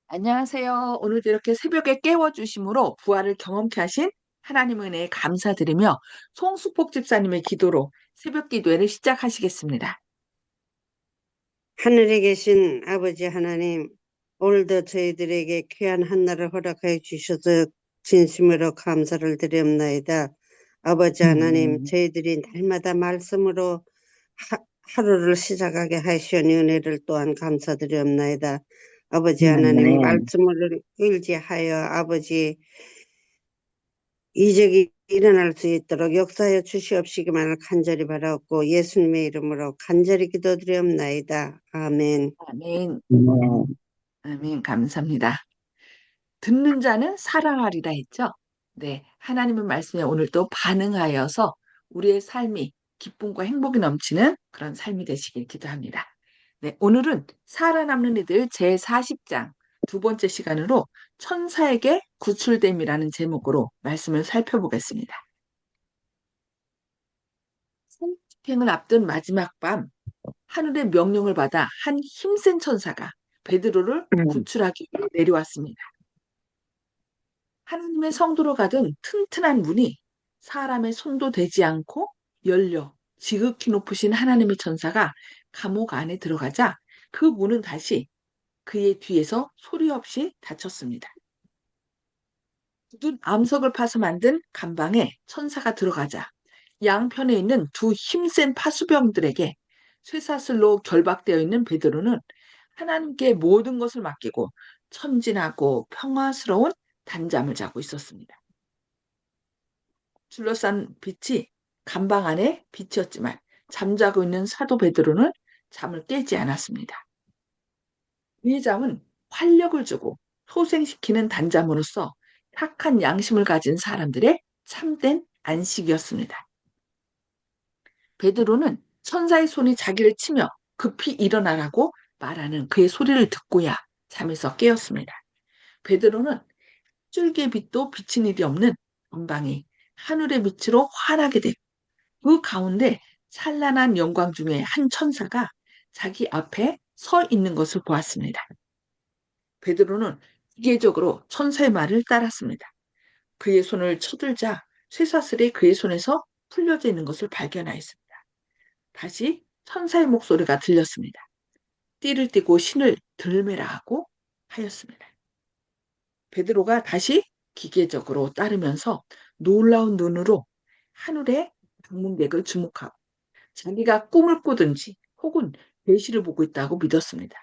안녕하세요. 오늘도 이렇게 새벽에 깨워주심으로 부활을 경험케 하신 하나님 은혜에 감사드리며 송수폭 집사님의 기도로 새벽 기도회를 시작하시겠습니다. 하늘에 계신 아버지 하나님, 오늘도 저희들에게 귀한 한날을 허락하여 주셔서 진심으로 감사를 드리옵나이다. 아버지 하나님, 저희들이 날마다 말씀으로 하루를 시작하게 하시오니 은혜를 또한 감사드리옵나이다. 아버지 하나님, 말씀을 의지하여 아버지 이적이 일어날 수 있도록 역사하여 주시옵시기만을 간절히 바라옵고 예수님의 이름으로 간절히 기도드리옵나이다. 아멘. 아멘. 아멘. 감사합니다. 듣는 자는 살아나리라 했죠? 네. 하나님의 말씀에 오늘 또 반응하여서 우리의 삶이 기쁨과 행복이 넘치는 그런 삶이 되시길 기도합니다. 네. 오늘은 살아남는 이들 제40장 두 번째 시간으로 천사에게 구출됨이라는 제목으로 말씀을 살펴보겠습니다. 생을 앞둔 마지막 밤, 하늘의 명령을 받아 한 힘센 천사가 베드로를 구출하기 위해 내려왔습니다. 하나님의 성도로 가던 튼튼한 문이 사람의 손도 대지 않고 열려 지극히 높으신 하나님의 천사가 감옥 안에 들어가자 그 문은 다시 그의 뒤에서 소리 없이 닫혔습니다. 굳은 암석을 파서 만든 감방에 천사가 들어가자 양편에 있는 두 힘센 파수병들에게 쇠사슬로 결박되어 있는 베드로는 하나님께 모든 것을 맡기고 천진하고 평화스러운 단잠을 자고 있었습니다. 둘러싼 빛이 감방 안에 빛이었지만 잠자고 있는 사도 베드로는 잠을 깨지 않았습니다. 이 잠은 활력을 주고 소생시키는 단잠으로써 착한 양심을 가진 사람들의 참된 안식이었습니다. 베드로는 천사의 손이 자기를 치며 급히 일어나라고 말하는 그의 소리를 듣고야 잠에서 깨었습니다. 베드로는 줄기의 빛도 비친 일이 없는 전방이 하늘의 빛으로 환하게 되고 그 가운데 찬란한 영광 중에 한 천사가 자기 앞에 서 있는 것을 보았습니다. 베드로는 기계적으로 천사의 말을 따랐습니다. 그의 손을 쳐들자 쇠사슬이 그의 손에서 풀려져 있는 것을 발견하였습니다. 다시 천사의 목소리가 들렸습니다. 띠를 띠고 신을 들매라 하고 하였습니다. 베드로가 다시 기계적으로 따르면서 놀라운 눈으로 하늘의 방문객을 주목하고 자기가 꿈을 꾸든지 혹은 계시를 보고 있다고 믿었습니다.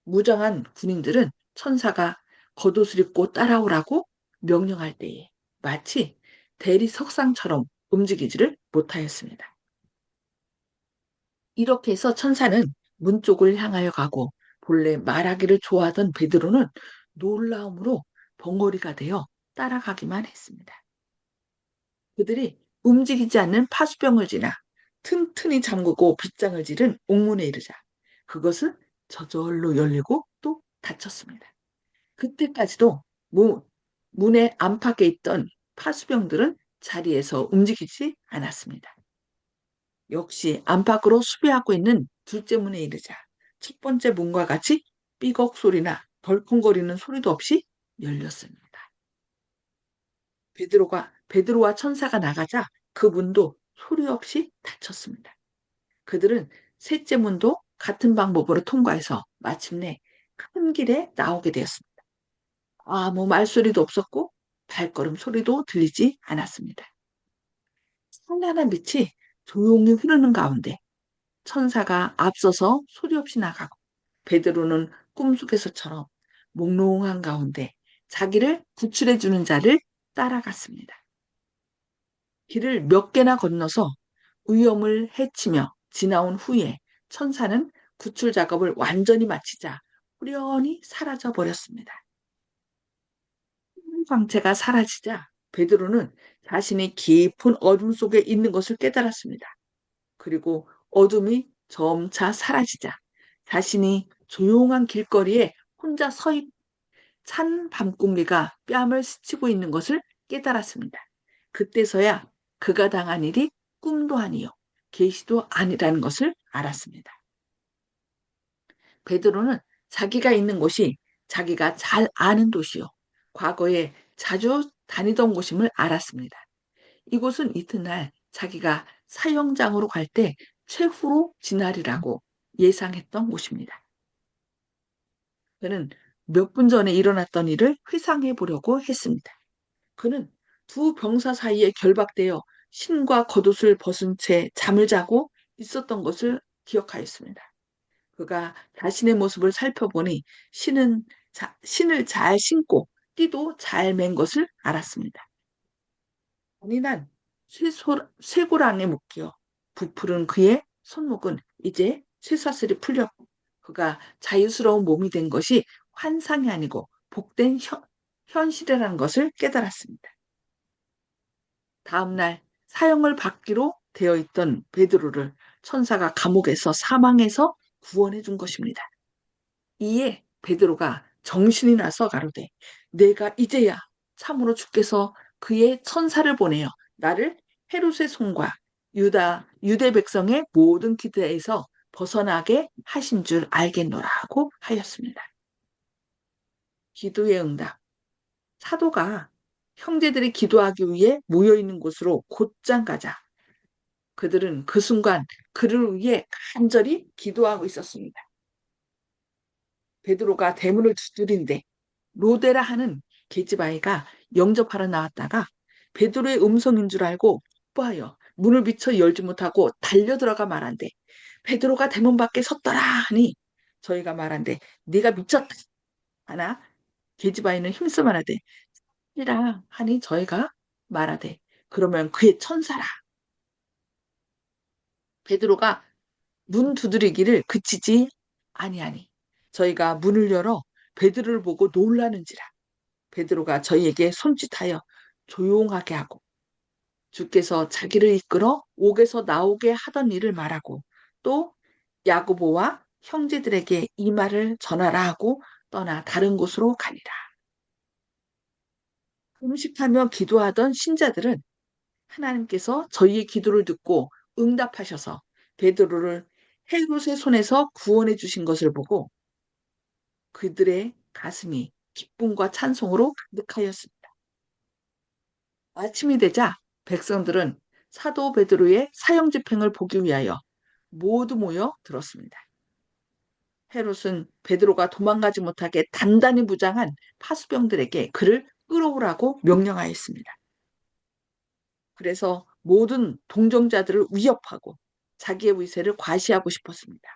무장한 군인들은 천사가 겉옷을 입고 따라오라고 명령할 때에 마치 대리석상처럼 움직이지를 못하였습니다. 이렇게 해서 천사는 문 쪽을 향하여 가고 본래 말하기를 좋아하던 베드로는 놀라움으로 벙어리가 되어 따라가기만 했습니다. 그들이 움직이지 않는 파수병을 지나 튼튼히 잠그고 빗장을 지른 옥문에 이르자 그것은 저절로 열리고 또 닫혔습니다. 그때까지도 문의 안팎에 있던 파수병들은 자리에서 움직이지 않았습니다. 역시 안팎으로 수비하고 있는 둘째 문에 이르자 첫 번째 문과 같이 삐걱 소리나 덜컹거리는 소리도 없이 열렸습니다. 베드로와 천사가 나가자 그 문도 소리 없이 닫혔습니다. 그들은 셋째 문도 같은 방법으로 통과해서 마침내 큰 길에 나오게 되었습니다. 아무 말소리도 없었고 발걸음 소리도 들리지 않았습니다. 찬란한 빛이 조용히 흐르는 가운데 천사가 앞서서 소리 없이 나가고 베드로는 꿈속에서처럼 몽롱한 가운데 자기를 구출해 주는 자를 따라갔습니다. 길을 몇 개나 건너서 위험을 헤치며 지나온 후에 천사는 구출 작업을 완전히 마치자 후련히 사라져 버렸습니다. 광채가 사라지자 베드로는 자신이 깊은 어둠 속에 있는 것을 깨달았습니다. 그리고 어둠이 점차 사라지자 자신이 조용한 길거리에 혼자 서 있고 찬 밤공기가 뺨을 스치고 있는 것을 깨달았습니다. 그때서야 그가 당한 일이 꿈도 아니요 계시도 아니라는 것을 알았습니다. 베드로는 자기가 있는 곳이 자기가 잘 아는 도시요. 과거에 자주 다니던 곳임을 알았습니다. 이곳은 이튿날 자기가 사형장으로 갈 때 최후로 지나리라고 예상했던 곳입니다. 그는 몇 분 전에 일어났던 일을 회상해 보려고 했습니다. 그는 두 병사 사이에 결박되어 신과 겉옷을 벗은 채 잠을 자고 있었던 것을 기억하였습니다. 그가 자신의 모습을 살펴보니 신을 잘 신고 띠도 잘 맨 것을 알았습니다. 잔인한 쇠고랑에 묶여 부풀은 그의 손목은 이제 쇠사슬이 풀렸고 그가 자유스러운 몸이 된 것이 환상이 아니고 복된 현실이라는 것을 깨달았습니다. 다음날 사형을 받기로 되어 있던 베드로를 천사가 감옥에서 사망해서 구원해 준 것입니다. 이에 베드로가 정신이 나서 가로되 내가 이제야 참으로 주께서 그의 천사를 보내어 나를 헤롯의 손과 유대 백성의 모든 기대에서 벗어나게 하신 줄 알겠노라 하고 하였습니다. 기도의 응답. 사도가 형제들이 기도하기 위해 모여 있는 곳으로 곧장 가자. 그들은 그 순간 그를 위해 간절히 기도하고 있었습니다. 베드로가 대문을 두드린데 로데라 하는 계집아이가 영접하러 나왔다가 베드로의 음성인 줄 알고 뽀하여 문을 비쳐 열지 못하고 달려들어가 말한대. 베드로가 대문 밖에 섰더라 하니 저희가 말한대. 네가 미쳤다 하나 계집아이는 힘써 말하되 이라 하니 저희가 말하되 그러면 그의 천사라. 베드로가 문 두드리기를 그치지 아니하니 저희가 문을 열어 베드로를 보고 놀라는지라. 베드로가 저희에게 손짓하여 조용하게 하고 주께서 자기를 이끌어 옥에서 나오게 하던 일을 말하고 또 야고보와 형제들에게 이 말을 전하라 하고 떠나 다른 곳으로 가니라. 금식하며 기도하던 신자들은 하나님께서 저희의 기도를 듣고 응답하셔서 베드로를 헤롯의 손에서 구원해 주신 것을 보고 그들의 가슴이 기쁨과 찬송으로 가득하였습니다. 아침이 되자 백성들은 사도 베드로의 사형 집행을 보기 위하여 모두 모여 들었습니다. 헤롯은 베드로가 도망가지 못하게 단단히 무장한 파수병들에게 그를 끌어오라고 명령하였습니다. 그래서 모든 동정자들을 위협하고 자기의 위세를 과시하고 싶었습니다.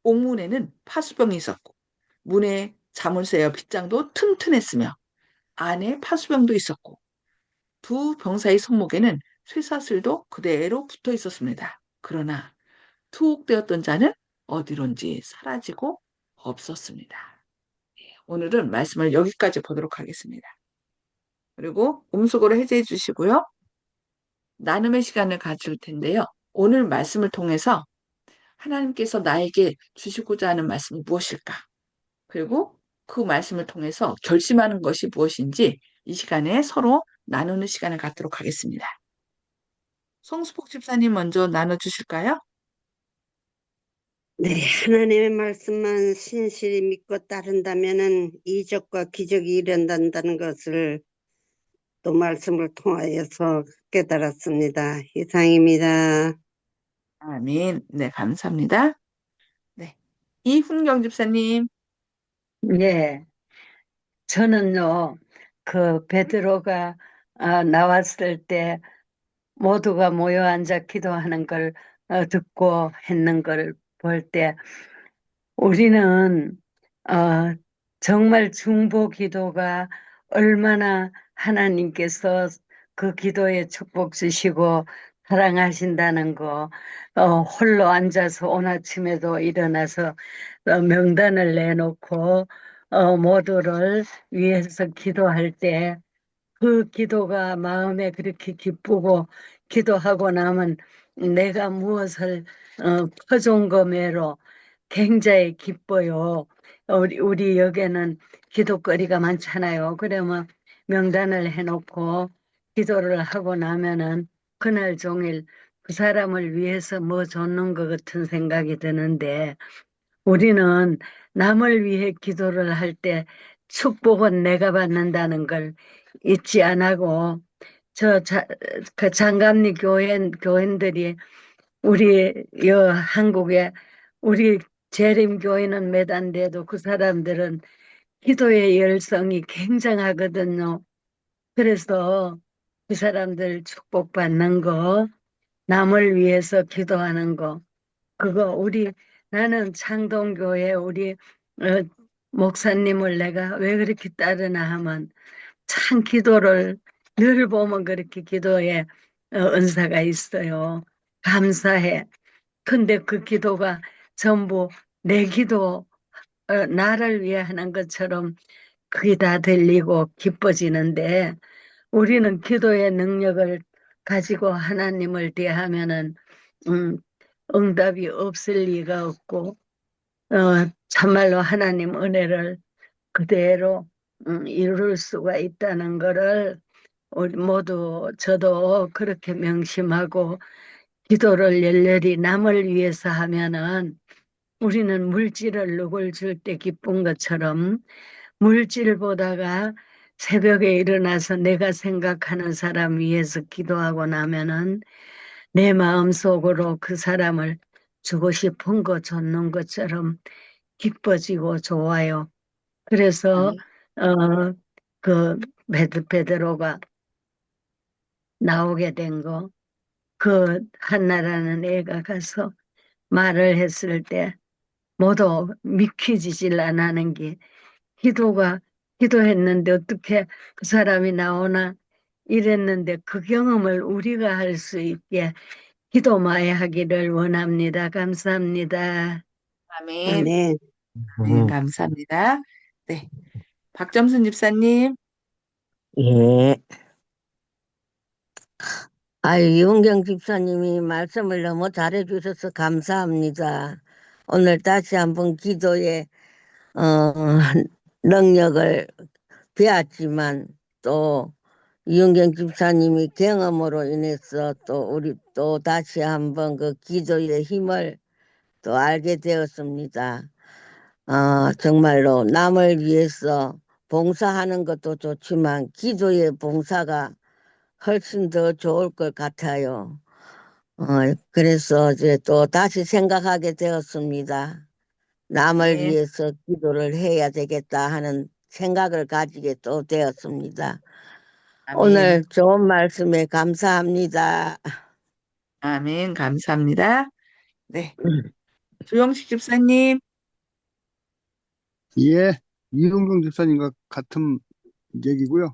옥문에는 파수병이 있었고 문에 자물쇠와 빗장도 튼튼했으며 안에 파수병도 있었고 두 병사의 손목에는 쇠사슬도 그대로 붙어 있었습니다. 그러나 투옥되었던 자는 어디론지 사라지고 없었습니다. 오늘은 말씀을 여기까지 보도록 하겠습니다. 그리고 음속으로 해제해 주시고요. 나눔의 시간을 가질 텐데요. 오늘 말씀을 통해서 하나님께서 나에게 주시고자 하는 말씀이 무엇일까? 그리고 그 말씀을 통해서 결심하는 것이 무엇인지 이 시간에 서로 나누는 시간을 갖도록 하겠습니다. 송수복 집사님 먼저 나눠주실까요? 네, 하나님의 말씀만 신실히 믿고 따른다면은 이적과 기적이 일어난다는 것을 또 말씀을 통하여서 깨달았습니다. 이상입니다. 아멘. 네, 감사합니다. 네. 이훈경 집사님. 예, 저는요, 그 베드로가 나왔을 때 모두가 모여 앉아 기도하는 걸 듣고 했는 걸 볼 때 우리는 어, 정말 중보 기도가 얼마나 하나님께서 그 기도에 축복 주시고 사랑하신다는 거, 홀로 앉아서 온 아침에도 일어나서 명단을 내놓고 모두를 위해서 기도할 때 그 기도가 마음에 그렇게 기쁘고 기도하고 나면 내가 무엇을 퍼준 거매로 굉장히 기뻐요. 우리 역에는 기도거리가 많잖아요. 그러면 명단을 해놓고 기도를 하고 나면은 그날 종일 그 사람을 위해서 뭐 줬는 것 같은 생각이 드는데 우리는 남을 위해 기도를 할 때 축복은 내가 받는다는 걸 잊지 않고 그 장감리 교인들이 우리 한국에 우리 재림교회는 몇 안 돼도 그 사람들은 기도의 열성이 굉장하거든요. 그래서 그 사람들 축복받는 거, 남을 위해서 기도하는 거, 그거 나는 창동교회 우리 어, 목사님을 내가 왜 그렇게 따르나 하면 참 기도를 늘 보면 그렇게 기도에 은사가 있어요. 감사해. 근데 그 기도가 전부 내 기도, 나를 위해 하는 것처럼 그게 다 들리고 기뻐지는데 우리는 기도의 능력을 가지고 하나님을 대하면은 음, 응답이 없을 리가 없고 참말로 하나님 은혜를 그대로 이룰 수가 있다는 거를 우리 모두 저도 그렇게 명심하고 기도를 열렬히 남을 위해서 하면은 우리는 물질을 누굴 줄 때 기쁜 것처럼 물질보다가 새벽에 일어나서 내가 생각하는 사람 위해서 기도하고 나면은 내 마음속으로 그 사람을 주고 싶은 거 줬는 것처럼 기뻐지고 좋아요. 그래서 아멘. 그 베드로가 나오게 된 거, 그 한나라는 애가 가서 말을 했을 때 모두 믿기지질 않는 게 기도했는데 어떻게 그 사람이 나오나 이랬는데 그 경험을 우리가 할 수 있게 기도마에 하기를 원합니다. 감사합니다. 아멘. 아멘. 아멘. 감사합니다. 네. 박점순 집사님. 예. 아유, 이은경 집사님이 말씀을 너무 잘해 주셔서 감사합니다. 오늘 다시 한번 기도의 어, 능력을 배웠지만 또 이은경 집사님이 경험으로 인해서 또 우리 또 다시 한번 그 기도의 힘을 또 알게 되었습니다. 정말로 남을 위해서 봉사하는 것도 좋지만 기도의 봉사가 훨씬 더 좋을 것 같아요. 그래서 이제 또 다시 생각하게 되었습니다. 남을 네. 위해서 기도를 해야 되겠다 하는 생각을 가지게 또 되었습니다. 아멘. 오늘 좋은 말씀에 감사합니다. 아멘. 감사합니다. 네. 조영식 집사님. 예, 이동경 집사님과 같은 얘기고요.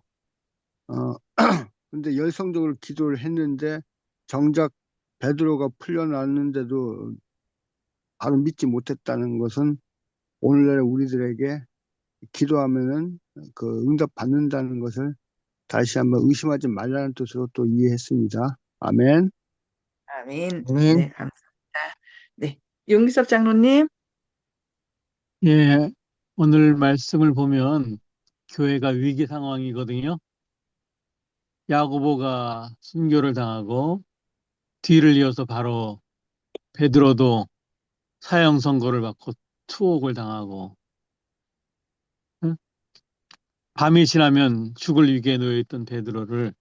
근데 열성적으로 기도를 했는데 정작 베드로가 풀려났는데도 바로 믿지 못했다는 것은 오늘날 우리들에게 기도하면은 그 응답 받는다는 것을 다시 한번 의심하지 말라는 뜻으로 또 이해했습니다. 아멘. 아멘. 네. 아멘. 감사합니다. 네. 용기섭 장로님. 예, 오늘 말씀을 보면 교회가 위기 상황이거든요. 야고보가 순교를 당하고 뒤를 이어서 바로 베드로도 사형 선고를 받고 투옥을 당하고 응? 밤이 지나면 죽을 위기에 놓여 있던 베드로를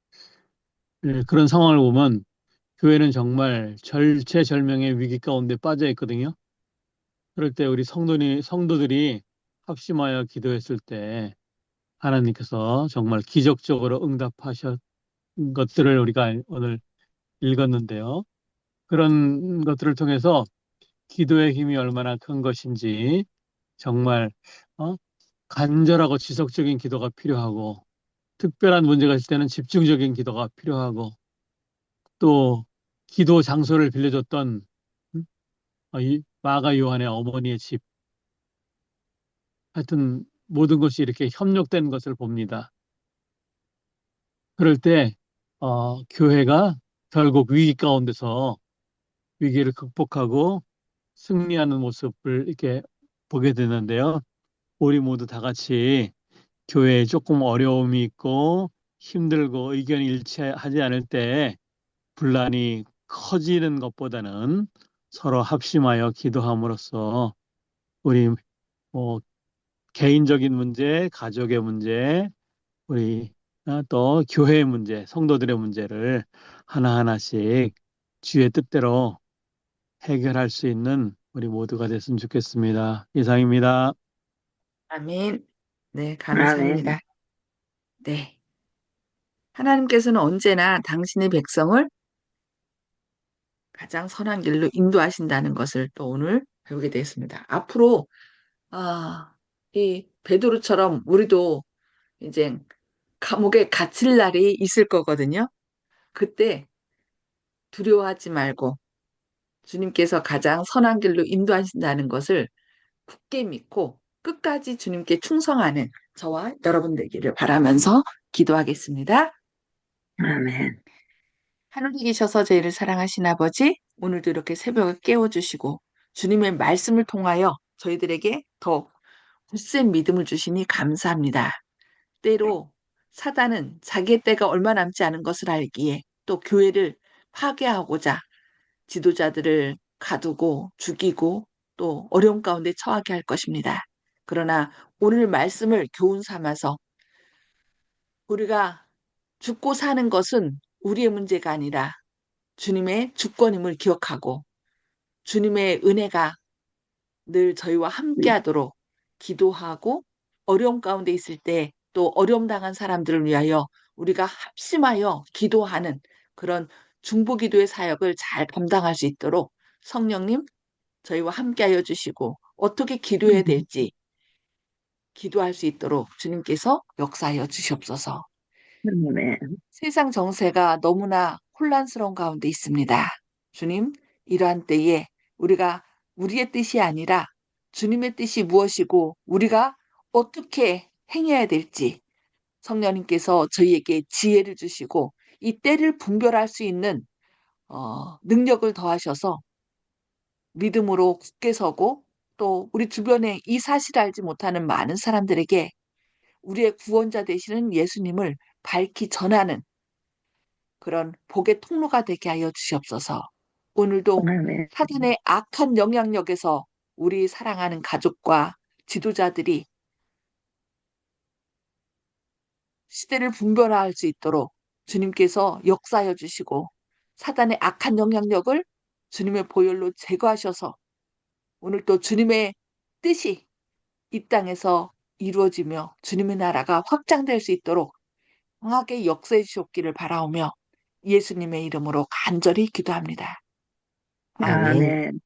그런 상황을 보면 교회는 정말 절체절명의 위기 가운데 빠져 있거든요. 그럴 때 우리 성도들이 합심하여 기도했을 때 하나님께서 정말 기적적으로 응답하셨 것들을 우리가 오늘 읽었는데요. 그런 것들을 통해서 기도의 힘이 얼마나 큰 것인지 정말 어? 간절하고 지속적인 기도가 필요하고 특별한 문제가 있을 때는 집중적인 기도가 필요하고 또 기도 장소를 빌려줬던 음? 이 마가 요한의 어머니의 집 하여튼 모든 것이 이렇게 협력된 것을 봅니다. 그럴 때 교회가 결국 위기 가운데서 위기를 극복하고 승리하는 모습을 이렇게 보게 되는데요. 우리 모두 다 같이 교회에 조금 어려움이 있고 힘들고 의견이 일치하지 않을 때 분란이 커지는 것보다는 서로 합심하여 기도함으로써 우리 뭐 개인적인 문제, 가족의 문제, 우리 또 교회의 문제, 성도들의 문제를 하나하나씩 주의 뜻대로 해결할 수 있는 우리 모두가 됐으면 좋겠습니다. 이상입니다. 아멘. 네, 아멘. 감사합니다. 네. 하나님께서는 언제나 당신의 백성을 가장 선한 길로 인도하신다는 것을 또 오늘 배우게 되었습니다. 앞으로, 이 베드로처럼 우리도 이제 감옥에 갇힐 날이 있을 거거든요. 그때 두려워하지 말고 주님께서 가장 선한 길로 인도하신다는 것을 굳게 믿고 끝까지 주님께 충성하는 저와 여러분 되기를 바라면서 기도하겠습니다. 아멘. 하늘에 계셔서 저희를 사랑하신 아버지, 오늘도 이렇게 새벽에 깨워주시고 주님의 말씀을 통하여 저희들에게 더 굳센 믿음을 주시니 감사합니다. 때로 사단은 자기의 때가 얼마 남지 않은 것을 알기에 또 교회를 파괴하고자 지도자들을 가두고 죽이고 또 어려움 가운데 처하게 할 것입니다. 그러나 오늘 말씀을 교훈 삼아서 우리가 죽고 사는 것은 우리의 문제가 아니라 주님의 주권임을 기억하고 주님의 은혜가 늘 저희와 함께 하도록 기도하고 어려움 가운데 있을 때 또 어려움 당한 사람들을 위하여 우리가 합심하여 기도하는 그런 중보기도의 사역을 잘 감당할 수 있도록 성령님 저희와 함께하여 주시고 어떻게 기도해야 될지 기도할 수 있도록 주님께서 역사하여 주시옵소서. 아멘. 세상 정세가 너무나 혼란스러운 가운데 있습니다. 주님, 이러한 때에 우리가 우리의 뜻이 아니라 주님의 뜻이 무엇이고 우리가 어떻게 행해야 될지 성령님께서 저희에게 지혜를 주시고 이 때를 분별할 수 있는 능력을 더하셔서 믿음으로 굳게 서고 또 우리 주변에 이 사실을 알지 못하는 많은 사람들에게 우리의 구원자 되시는 예수님을 밝히 전하는 그런 복의 통로가 되게 하여 주시옵소서. 오늘도 아멘. 사단의 악한 영향력에서 우리 사랑하는 가족과 지도자들이 시대를 분별할 수 있도록 주님께서 역사하여 주시고 사단의 악한 영향력을 주님의 보혈로 제거하셔서 오늘 또 주님의 뜻이 이 땅에서 이루어지며 주님의 나라가 확장될 수 있도록 강하게 역사해 주셨기를 바라오며 예수님의 이름으로 간절히 기도합니다. 아멘. 아멘.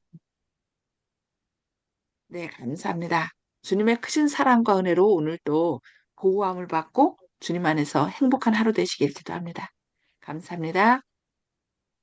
네, 감사합니다. 주님의 크신 사랑과 은혜로 오늘도 보호함을 받고 주님 안에서 행복한 하루 되시길 기도합니다. 감사합니다.